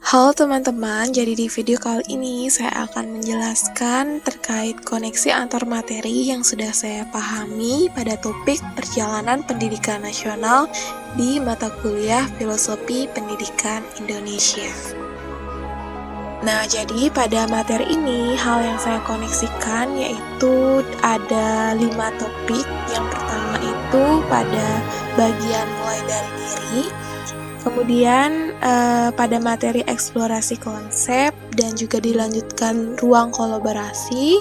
Halo teman-teman, jadi di video kali ini saya akan menjelaskan terkait koneksi antar materi yang sudah saya pahami pada topik perjalanan pendidikan nasional di mata kuliah Filosofi Pendidikan Indonesia. Nah, jadi pada materi ini hal yang saya koneksikan yaitu ada 5 topik. Yang pertama itu pada bagian mulai dari diri. Kemudian pada materi eksplorasi konsep dan juga dilanjutkan ruang kolaborasi.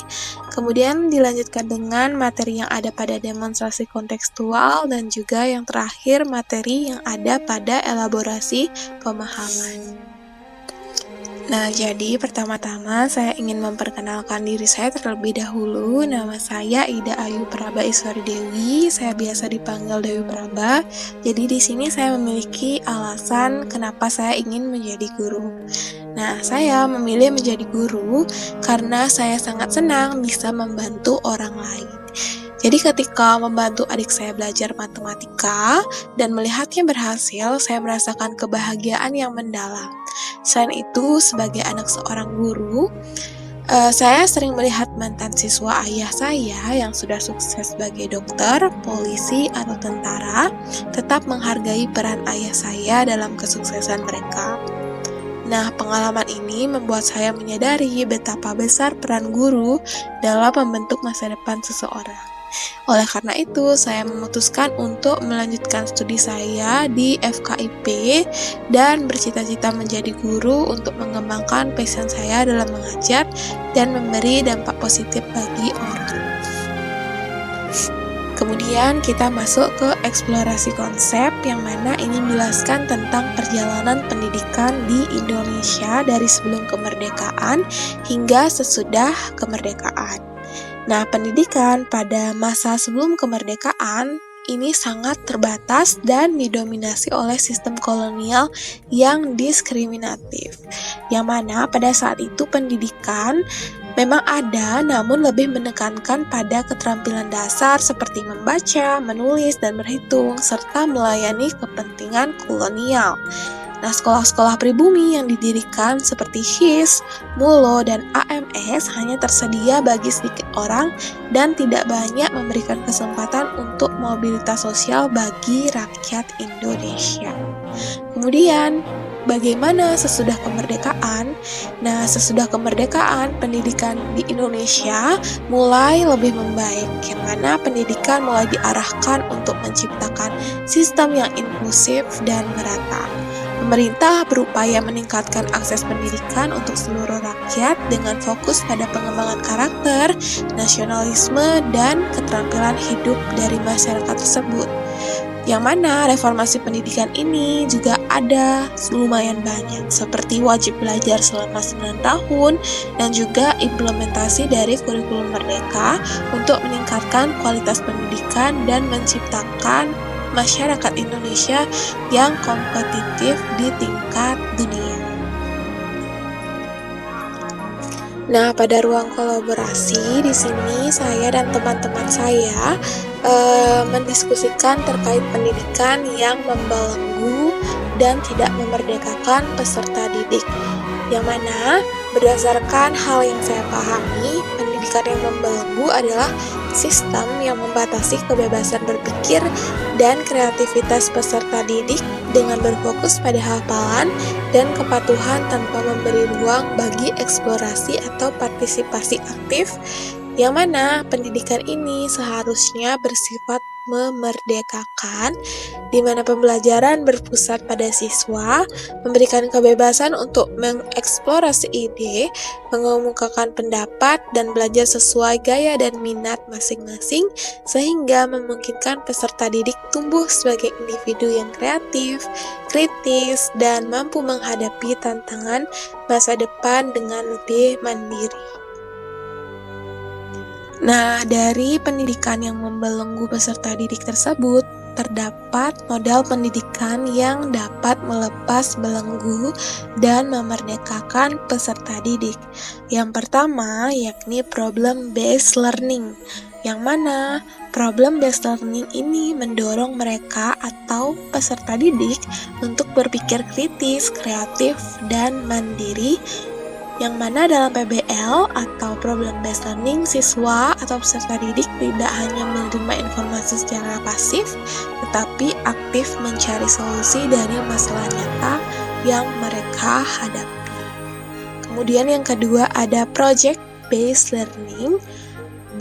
Kemudian dilanjutkan dengan materi yang ada pada demonstrasi kontekstual dan juga yang terakhir materi yang ada pada elaborasi pemahaman. Nah, jadi pertama-tama saya ingin memperkenalkan diri saya terlebih dahulu. Nama saya Ida Ayu Praba Iswari Dewi. Saya biasa dipanggil Dewi Praba. Jadi di sini saya memiliki alasan kenapa saya ingin menjadi guru. Nah, saya memilih menjadi guru karena saya sangat senang bisa membantu orang lain. Jadi ketika membantu adik saya belajar matematika dan melihatnya berhasil, saya merasakan kebahagiaan yang mendalam. Selain itu, sebagai anak seorang guru, saya sering melihat mantan siswa ayah saya yang sudah sukses sebagai dokter, polisi, atau tentara, tetap menghargai peran ayah saya dalam kesuksesan mereka. Nah, pengalaman ini membuat saya menyadari betapa besar peran guru dalam membentuk masa depan seseorang. Oleh karena itu, saya memutuskan untuk melanjutkan studi saya di FKIP dan bercita-cita menjadi guru untuk mengembangkan passion saya dalam mengajar dan memberi dampak positif bagi orang. Kemudian kita masuk ke eksplorasi konsep yang mana ini menjelaskan tentang perjalanan pendidikan di Indonesia dari sebelum kemerdekaan hingga sesudah kemerdekaan. Nah, pendidikan pada masa sebelum kemerdekaan ini sangat terbatas dan didominasi oleh sistem kolonial yang diskriminatif. Yang mana pada saat itu pendidikan memang ada, namun lebih menekankan pada keterampilan dasar seperti membaca, menulis, dan berhitung, serta melayani kepentingan kolonial. Nah, sekolah-sekolah pribumi yang didirikan seperti HIS, MULO, dan AMS hanya tersedia bagi sedikit orang dan tidak banyak memberikan kesempatan untuk mobilitas sosial bagi rakyat Indonesia. Kemudian, bagaimana sesudah kemerdekaan? Nah, sesudah kemerdekaan, pendidikan di Indonesia mulai lebih membaik, yang mana pendidikan mulai diarahkan untuk menciptakan sistem yang inklusif dan merata. Pemerintah berupaya meningkatkan akses pendidikan untuk seluruh rakyat dengan fokus pada pengembangan karakter, nasionalisme, dan keterampilan hidup dari masyarakat tersebut. Yang mana reformasi pendidikan ini juga ada lumayan banyak, seperti wajib belajar selama 9 tahun dan juga implementasi dari kurikulum merdeka untuk meningkatkan kualitas pendidikan dan menciptakan masyarakat Indonesia yang kompetitif di tingkat dunia. Nah, pada ruang kolaborasi di sini saya dan teman-teman saya mendiskusikan terkait pendidikan yang membelenggu dan tidak memerdekakan peserta didik. Yang mana berdasarkan hal yang saya pahami, pendidikan yang membelenggu adalah sistem yang membatasi kebebasan berpikir dan kreativitas peserta didik dengan berfokus pada hafalan dan kepatuhan tanpa memberi ruang bagi eksplorasi atau partisipasi aktif, yang mana pendidikan ini seharusnya bersifat memerdekakan, di mana pembelajaran berpusat pada siswa, memberikan kebebasan untuk mengeksplorasi ide, mengemukakan pendapat, dan belajar sesuai gaya dan minat masing-masing, sehingga memungkinkan peserta didik tumbuh sebagai individu yang kreatif, kritis, dan mampu menghadapi tantangan masa depan dengan lebih mandiri. Nah, dari pendidikan yang membelenggu peserta didik tersebut, terdapat modal pendidikan yang dapat melepas belenggu dan memerdekakan peserta didik. Yang pertama, yakni problem-based learning. yang mana problem based learning ini mendorong mereka atau peserta didik untuk berpikir kritis, kreatif, dan mandiri, yang mana dalam PBL atau problem based learning, siswa atau peserta didik tidak hanya menerima informasi secara pasif, tetapi aktif mencari solusi dari masalah nyata yang mereka hadapi. Kemudian yang kedua ada project based learning,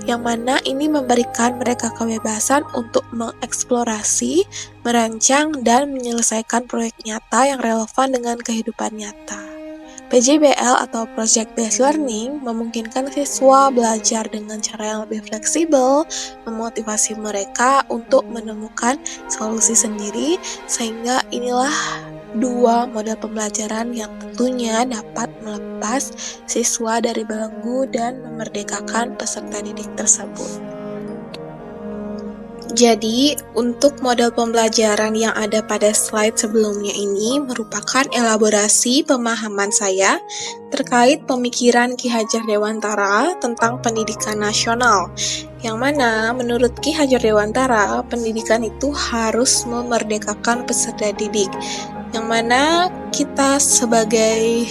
yang mana ini memberikan mereka kebebasan untuk mengeksplorasi, merancang, dan menyelesaikan proyek nyata yang relevan dengan kehidupan nyata. PJBL atau Project Based Learning memungkinkan siswa belajar dengan cara yang lebih fleksibel, memotivasi mereka untuk menemukan solusi sendiri, sehingga inilah dua model pembelajaran yang tentunya dapat melepas siswa dari belenggu dan memerdekakan peserta didik tersebut. Jadi, untuk model pembelajaran yang ada pada slide sebelumnya ini merupakan elaborasi pemahaman saya terkait pemikiran Ki Hajar Dewantara tentang pendidikan nasional, yang mana menurut Ki Hajar Dewantara, pendidikan itu harus memerdekakan peserta didik, yang mana kita sebagai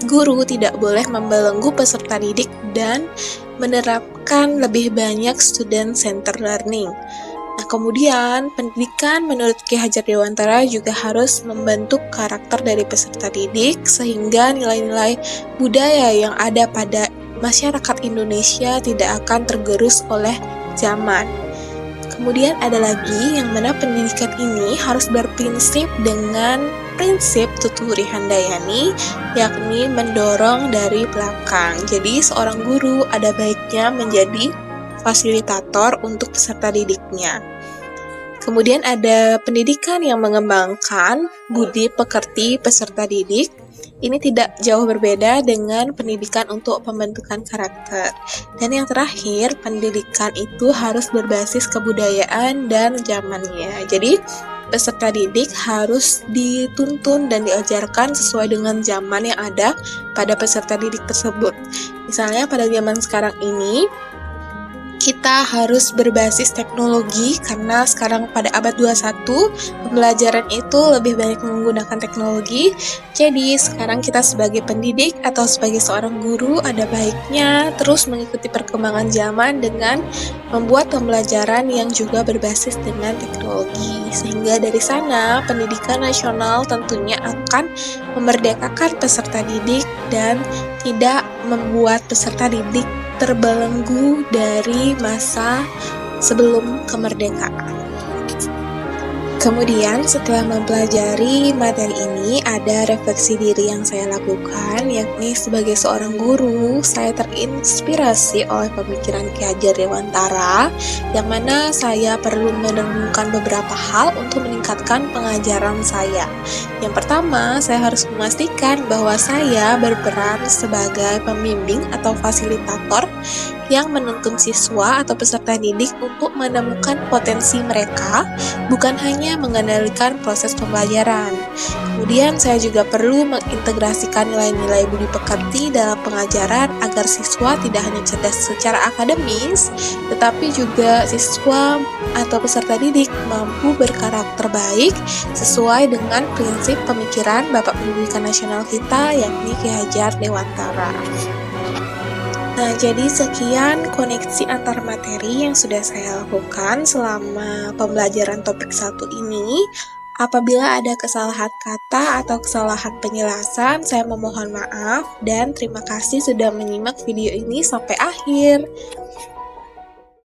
guru tidak boleh membelenggu peserta didik dan menerapkan lebih banyak student-centered learning. Nah, kemudian pendidikan menurut Ki Hajar Dewantara juga harus membentuk karakter dari peserta didik sehingga nilai-nilai budaya yang ada pada masyarakat Indonesia tidak akan tergerus oleh zaman. Kemudian ada lagi yang mana pendidikan ini harus berprinsip dengan prinsip Tuturi Handayani, yakni mendorong dari belakang. Jadi seorang guru ada baiknya menjadi fasilitator untuk peserta didiknya. Kemudian ada pendidikan yang mengembangkan budi pekerti peserta didik. Ini tidak jauh berbeda dengan pendidikan untuk pembentukan karakter. Dan yang terakhir, pendidikan itu harus berbasis kebudayaan dan zamannya. Jadi, peserta didik harus dituntun dan diajarkan sesuai dengan zaman yang ada pada peserta didik tersebut. Misalnya pada zaman sekarang ini, kita harus berbasis teknologi karena sekarang pada abad 21 pembelajaran itu lebih banyak menggunakan teknologi. Jadi sekarang kita sebagai pendidik atau sebagai seorang guru ada baiknya terus mengikuti perkembangan zaman dengan membuat pembelajaran yang juga berbasis dengan teknologi. Sehingga dari sana pendidikan nasional tentunya akan memerdekakan peserta didik dan tidak membuat peserta didik terbelenggu dari masa sebelum kemerdekaan. Kemudian setelah mempelajari materi ini, ada refleksi diri yang saya lakukan, yakni sebagai seorang guru, saya terinspirasi oleh pemikiran Ki Hajar Dewantara, yang mana saya perlu menemukan beberapa hal untuk meningkatkan pengajaran saya. Yang pertama, saya harus memastikan bahwa saya berperan sebagai pembimbing atau fasilitator yang menuntun siswa atau peserta didik untuk menemukan potensi mereka, bukan hanya mengendalikan proses pembelajaran. Kemudian saya juga perlu mengintegrasikan nilai-nilai budi pekerti dalam pengajaran agar siswa tidak hanya cerdas secara akademis, tetapi juga siswa atau peserta didik mampu berkarakter baik sesuai dengan prinsip pemikiran Bapak Pendidikan Nasional kita, yakni Ki Hajar Dewantara. Nah, jadi sekian koneksi antar materi yang sudah saya lakukan selama pembelajaran topik 1 ini. Apabila ada kesalahan kata atau kesalahan penjelasan, saya memohon maaf dan terima kasih sudah menyimak video ini sampai akhir.